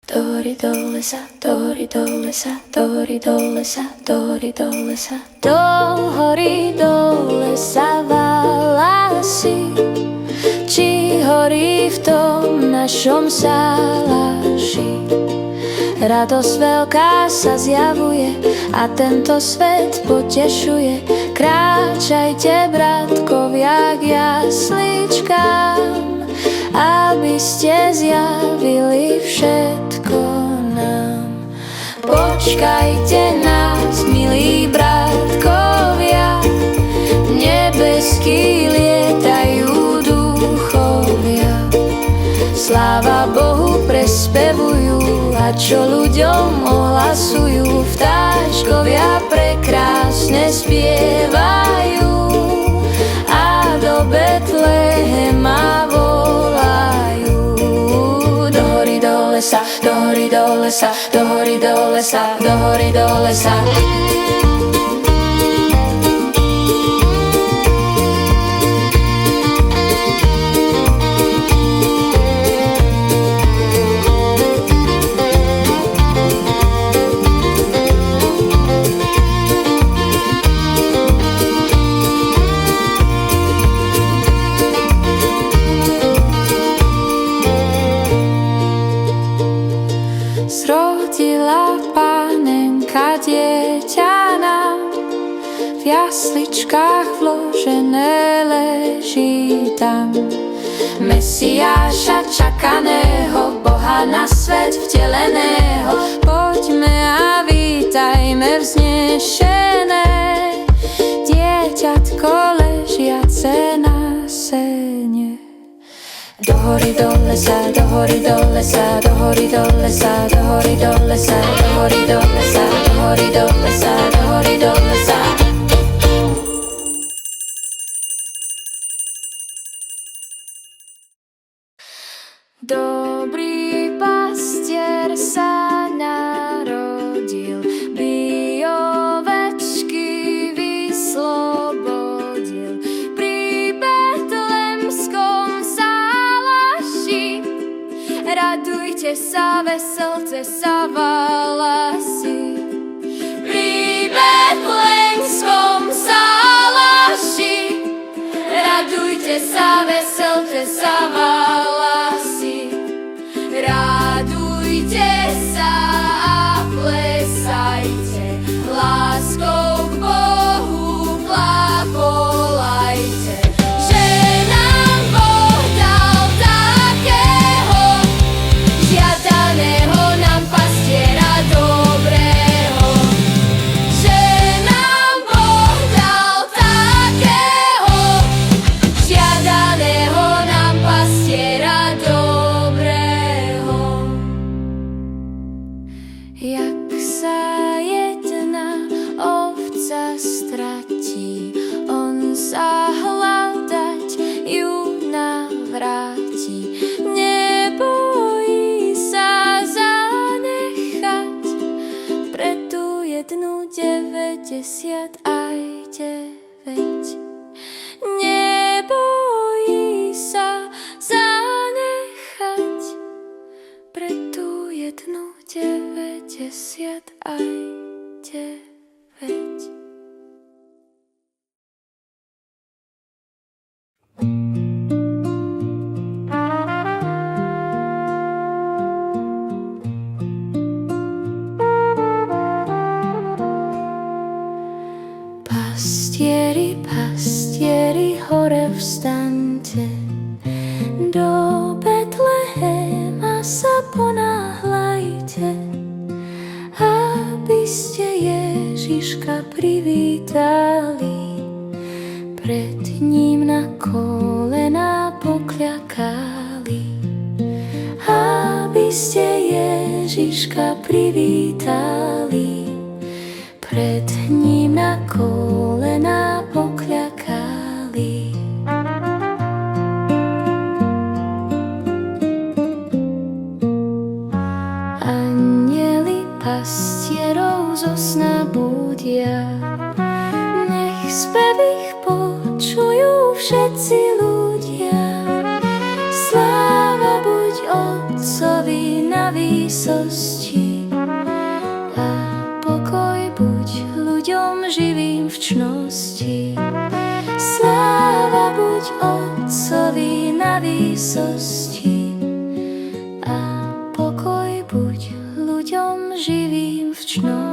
Do hory do lesa, do hory do lesa, do hory do lesa, do hory do lesa. Do hory do lesa vala si, či horí v tom našom salaši. Radosť veľká sa zjavuje a tento svet potešuje. Kráčajte, bratkovia, k jasličkám, aby ste zjavili všetko nám. Počkajte nás, milí bratkovia, nebeský lietajú duchovia. Sláva Bohu prespevujú a čo ľuďom ohlasujú, vtáčkovia prekrásne spievajú a do Betlehema volajú. Do hory do lesa, do hory do lesa, do hory do lesa, do hory do lesa. Zrodila Pánenka dieťa nám, v jasličkách vložené leží tam. Mesiáša čakaného, Boha na svet vteleného, poďme a vítajme vznešené dieťatko ležiace na sene. Do hory do lesa, do hory do lesa, do hory do lesa, do hory do lesa, do hory do lesa, do hory do lesa, do hory do lesa. Dobrý pastier sa narodil, by ovečky vyslobodil. Pri betlemskom salaši radujte sa, veselce sa valasi. Pri betlemskom salaši radujte sa, veselce sa valasi. Radujte sa a plesajte, láskou k Bohu plapolajte. Že nám Boh dal takého, žiadaného nám pastiera dobrého. Že nám Boh dal takého, žiadaného nám pastiera dobrého. Jak sa jedna ovca stratí, on sa hľadať ju navráti. Nebojí sa zanechať pre tú jednu 90 aj 9. Nebojí sa zanechať pre tú jednu 90 aj 9. Pastieri, pastieri, hore vstaňte, do Betlehema sa ponáhľajte, aby ste Ježiška privítali, pred ním na kolená pokľakali. Aby ste Ježiška privítali, pred ním na kolená pokľakali. Anjeli pastierov zo sna budia, nech spev ich počujú všetci ľudia. Sláva buď Otcovi na výsostiach živým v čnosti. Sláva buď Otcovi na výsosti a pokoj buď ľuďom živým v čnosti.